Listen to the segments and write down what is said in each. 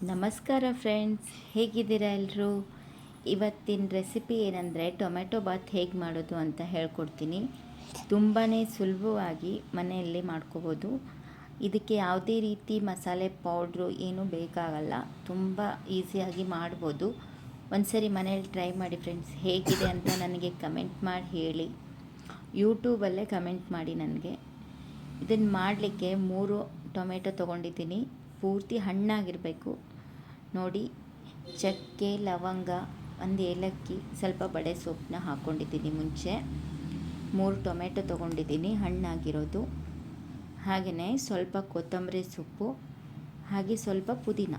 ನಮಸ್ಕಾರ ಫ್ರೆಂಡ್ಸ್, ಹೇಗಿದ್ದೀರಾ ಎಲ್ಲರೂ? ಇವತ್ತಿನ ರೆಸಿಪಿ ಏನಂದರೆ ಟೊಮೆಟೊ ಬಾತ್ ಹೇಗೆ ಮಾಡೋದು ಅಂತ ಹೇಳ್ಕೊಡ್ತೀನಿ. ತುಂಬಾ ಸುಲಭವಾಗಿ ಮನೆಯಲ್ಲಿ ಮಾಡ್ಕೋಬೋದು. ಇದಕ್ಕೆ ಯಾವುದೇ ರೀತಿ ಮಸಾಲೆ ಪೌಡ್ರು ಏನೂ ಬೇಕಾಗಲ್ಲ. ತುಂಬ ಈಸಿಯಾಗಿ ಮಾಡ್ಬೋದು. ಒಂದ್ಸರಿ ಮನೇಲಿ ಟ್ರೈ ಮಾಡಿ ಫ್ರೆಂಡ್ಸ್. ಹೇಗಿದೆ ಅಂತ ನನಗೆ ಕಮೆಂಟ್ ಮಾಡಿ ಹೇಳಿ. ಯೂಟ್ಯೂಬಲ್ಲೇ ಕಮೆಂಟ್ ಮಾಡಿ ನನಗೆ. ಇದನ್ನು ಮಾಡಲಿಕ್ಕೆ 3 ಟೊಮೆಟೊ ತೊಗೊಂಡಿದ್ದೀನಿ. ಪೂರ್ತಿ ಹಣ್ಣಾಗಿರಬೇಕು ನೋಡಿ. ಚಕ್ಕೆ, ಲವಂಗ, ಒಂದು ಏಲಕ್ಕಿ, ಸ್ವಲ್ಪ ಬಡೆ ಸೊಪ್ಪನ್ನ ಹಾಕ್ಕೊಂಡಿದ್ದೀನಿ. ಮುಂಚೆ 3 ಟೊಮೆಟೊ ತೊಗೊಂಡಿದ್ದೀನಿ ಹಣ್ಣಾಗಿರೋದು. ಹಾಗೆಯೇ ಸ್ವಲ್ಪ ಕೊತ್ತಂಬರಿ ಸೊಪ್ಪು, ಹಾಗೆ ಸ್ವಲ್ಪ ಪುದೀನ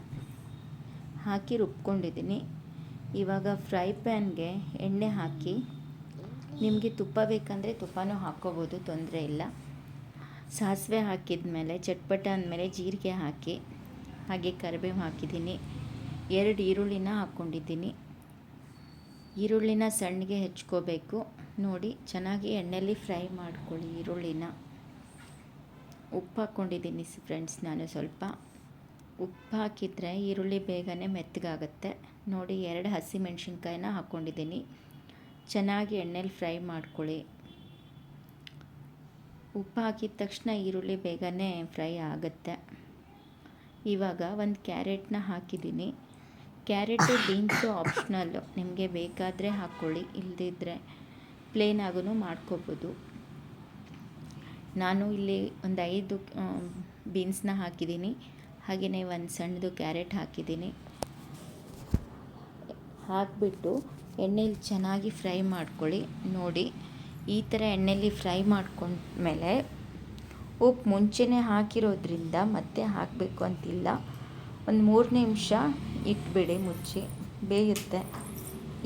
ಹಾಕಿ ರುಬ್ಕೊಂಡಿದ್ದೀನಿ. ಇವಾಗ ಫ್ರೈ ಪ್ಯಾನ್ಗೆ ಎಣ್ಣೆ ಹಾಕಿ, ನಿಮಗೆ ತುಪ್ಪ ಬೇಕಂದರೆ ತುಪ್ಪನೂ ಹಾಕ್ಕೋಬೋದು, ತೊಂದರೆ ಇಲ್ಲ. ಸಾಸಿವೆ ಹಾಕಿದ ಮೇಲೆ ಚಟ್ಪಟ ಅಂದಮೇಲೆ ಜೀರಿಗೆ ಹಾಕಿ, ಹಾಗೆ ಕರಿಬೇವು ಹಾಕಿದ್ದೀನಿ. 2 ಈರುಳ್ಳಿನ ಹಾಕ್ಕೊಂಡಿದ್ದೀನಿ. ಈರುಳ್ಳಿನ ಸಣ್ಣಗೆ ಹೆಚ್ಕೋಬೇಕು ನೋಡಿ. ಚೆನ್ನಾಗಿ ಎಣ್ಣೆಯಲ್ಲಿ ಫ್ರೈ ಮಾಡ್ಕೊಳ್ಳಿ ಈರುಳ್ಳಿನ. ಉಪ್ಪು ಹಾಕ್ಕೊಂಡಿದ್ದೀನಿ ಫ್ರೆಂಡ್ಸ್. ನಾನು ಸ್ವಲ್ಪ ಉಪ್ಪು ಹಾಕಿದರೆ ಈರುಳ್ಳಿ ಬೇಗನೆ ಮೆತ್ತಗಾಗುತ್ತೆ ನೋಡಿ. 2 ಹಸಿಮೆಣ್ಸಿನ್ಕಾಯಿನ ಹಾಕ್ಕೊಂಡಿದ್ದೀನಿ. ಚೆನ್ನಾಗಿ ಎಣ್ಣೆಲಿ ಫ್ರೈ ಮಾಡ್ಕೊಳ್ಳಿ. ಉಪ್ಪು ಹಾಕಿದ ತಕ್ಷಣ ಈರುಳ್ಳಿ ಬೇಗನೆ ಫ್ರೈ ಆಗುತ್ತೆ. ಇವಾಗ ಒಂದು ಕ್ಯಾರೆಟ್ನ ಹಾಕಿದ್ದೀನಿ. ಕ್ಯಾರೆಟು ಬೀನ್ಸು ಆಪ್ಷನಲ್ಲು, ನಿಮಗೆ ಬೇಕಾದರೆ ಹಾಕ್ಕೊಳ್ಳಿ, ಇಲ್ಲದಿದ್ದರೆ ಪ್ಲೇನ್ ಆಗೂ ಮಾಡ್ಕೋಬೋದು. ನಾನು ಇಲ್ಲಿ ಒಂದು 5 ಬೀನ್ಸ್ನ ಹಾಕಿದ್ದೀನಿ. ಹಾಗೆಯೇ ಒಂದು ಸಣ್ಣದು ಕ್ಯಾರೆಟ್ ಹಾಕಿದ್ದೀನಿ. ಹಾಕಿಬಿಟ್ಟು ಎಣ್ಣೆಲಿ ಚೆನ್ನಾಗಿ ಫ್ರೈ ಮಾಡ್ಕೊಳ್ಳಿ ನೋಡಿ. ಈ ಥರ ಎಣ್ಣೆಲಿ ಫ್ರೈ ಮಾಡ್ಕೊಂಡ್ಮೇಲೆ ಉಪ್ಪು ಮುಂಚೆನೇ ಹಾಕಿರೋದ್ರಿಂದ ಮತ್ತೆ ಹಾಕಬೇಕು ಅಂತಿಲ್ಲ. ಒಂದು 3 ನಿಮಿಷ ಇಟ್ಬಿಡಿ, ಮುಚ್ಚಿ ಬೇಯುತ್ತೆ.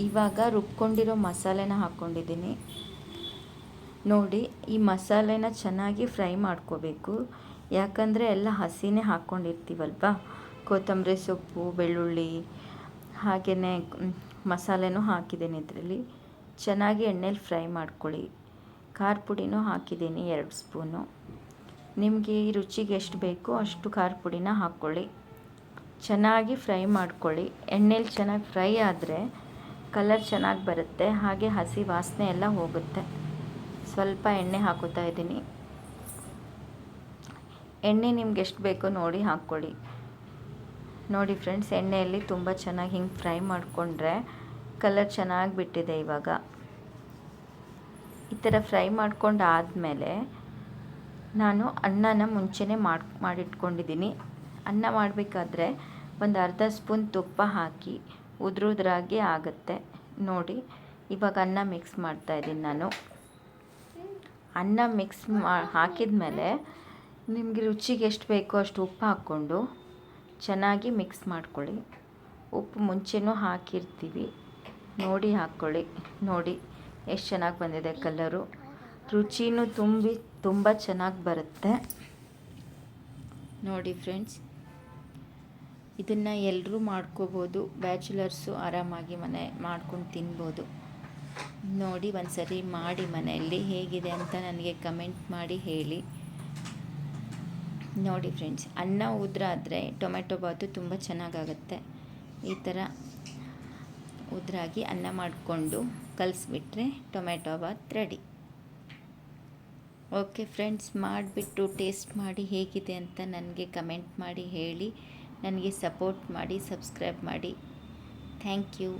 ಇವಾಗ ರುಬ್ಕೊಂಡಿರೋ ಮಸಾಲೆನ ಹಾಕ್ಕೊಂಡಿದ್ದೀನಿ ನೋಡಿ. ಈ ಮಸಾಲೆನ ಚೆನ್ನಾಗಿ ಫ್ರೈ ಮಾಡ್ಕೋಬೇಕು, ಯಾಕಂದರೆ ಎಲ್ಲ ಹಸಿನೇ ಹಾಕ್ಕೊಂಡಿರ್ತೀವಲ್ವ. ಕೊತ್ತಂಬರಿ ಸೊಪ್ಪು, ಬೆಳ್ಳುಳ್ಳಿ, ಹಾಗೆಯೇ ಮಸಾಲೆನೂ ಹಾಕಿದ್ದೀನಿ ಇದರಲ್ಲಿ. ಚೆನ್ನಾಗಿ ಎಣ್ಣೆಲಿ ಫ್ರೈ ಮಾಡ್ಕೊಳ್ಳಿ. ಖಾರ ಪುಡಿನೂ ಹಾಕಿದ್ದೀನಿ 2 ಸ್ಪೂನು. ನಿಮಗೆ ಈ ರುಚಿಗೆ ಎಷ್ಟು ಬೇಕೋ ಅಷ್ಟು ಖಾರ ಪುಡಿನ ಹಾಕ್ಕೊಳ್ಳಿ. ಚೆನ್ನಾಗಿ ಫ್ರೈ ಮಾಡ್ಕೊಳ್ಳಿ. ಎಣ್ಣೆಲಿ ಚೆನ್ನಾಗಿ ಫ್ರೈ ಆದರೆ ಕಲರ್ ಚೆನ್ನಾಗಿ ಬರುತ್ತೆ, ಹಾಗೆ ಹಸಿ ವಾಸನೆ ಎಲ್ಲ ಹೋಗುತ್ತೆ. ಸ್ವಲ್ಪ ಎಣ್ಣೆ ಹಾಕೋತಾ ಇದ್ದೀನಿ. ಎಣ್ಣೆ ನಿಮ್ಗೆ ಎಷ್ಟು ಬೇಕೋ ನೋಡಿ ಹಾಕ್ಕೊಳ್ಳಿ. ನೋಡಿ ಫ್ರೆಂಡ್ಸ್, ಎಣ್ಣೆಯಲ್ಲಿ ತುಂಬ ಚೆನ್ನಾಗಿ ಹಿಂಗೆ ಫ್ರೈ ಮಾಡಿಕೊಂಡ್ರೆ ಕಲರ್ ಚೆನ್ನಾಗಿ ಬಿಟ್ಟಿದೆ. ಇವಾಗ ಈ ಥರ ಫ್ರೈ ಮಾಡ್ಕೊಂಡು ಆದಮೇಲೆ ನಾನು ಅನ್ನನ ಮುಂಚೆನೇ ಮಾಡಿಟ್ಕೊಂಡಿದ್ದೀನಿ. ಅನ್ನ ಮಾಡಬೇಕಾದ್ರೆ ಒಂದು ಅರ್ಧ ಸ್ಪೂನ್ ತುಪ್ಪ ಹಾಕಿ ಉದ್ರಾಗಿ ಆಗುತ್ತೆ ನೋಡಿ. ಇವಾಗ ಅನ್ನ ಮಿಕ್ಸ್ ಮಾಡ್ತಾಯಿದ್ದೀನಿ ನಾನು. ಅನ್ನ ಮಿಕ್ಸ್ ಹಾಕಿದ ಮೇಲೆ ನಿಮಗೆ ರುಚಿಗೆ ಎಷ್ಟು ಬೇಕೋ ಅಷ್ಟು ಉಪ್ಪು ಹಾಕ್ಕೊಂಡು ಚೆನ್ನಾಗಿ ಮಿಕ್ಸ್ ಮಾಡ್ಕೊಳ್ಳಿ. ಉಪ್ಪು ಮುಂಚೆನೂ ಹಾಕಿರ್ತೀವಿ ನೋಡಿ, ಹಾಕ್ಕೊಳ್ಳಿ. ನೋಡಿ ಎಷ್ಟು ಚೆನ್ನಾಗಿ ಬಂದಿದೆ ಕಲರು. ರುಚಿನೂ ತುಂಬ ಚೆನ್ನಾಗಿ ಬರುತ್ತೆ ನೋಡಿ ಫ್ರೆಂಡ್ಸ್. ಇದನ್ನು ಎಲ್ಲರೂ ಮಾಡ್ಕೋಬೋದು. ಬ್ಯಾಚುಲರ್ಸು ಆರಾಮಾಗಿ ಮನೆ ಮಾಡ್ಕೊಂಡು ತಿನ್ಬೋದು ನೋಡಿ. ಒಂದು ಸರಿ ಮಾಡಿ ಮನೆಯಲ್ಲಿ ಹೇಗಿದೆ ಅಂತ ನನಗೆ ಕಮೆಂಟ್ ಮಾಡಿ ಹೇಳಿ ನೋಡಿ ಫ್ರೆಂಡ್ಸ್. ಅನ್ನ ಉದುರಾದರೆ ಟೊಮೆಟೊ ಬಾತು ತುಂಬ ಚೆನ್ನಾಗಾಗುತ್ತೆ. ಈ ಥರ ಉದುರಾಗಿ ಅನ್ನ ಮಾಡಿಕೊಂಡು ಕಲಿಸ್ಬಿಟ್ರೆ tomato bath ready. Okay friends, ಮಾಡಿಬಿಟ್ಟು ಟೇಸ್ಟ್ ಮಾಡಿ ಹೇಗಿದೆ ಅಂತ ನನಗೆ ಕಮೆಂಟ್ ಮಾಡಿ ಹೇಳಿ. ನನಗೆ ಸಪೋರ್ಟ್ ಮಾಡಿ, ಸಬ್ಸ್ಕ್ರೈಬ್ ಮಾಡಿ. Thank you.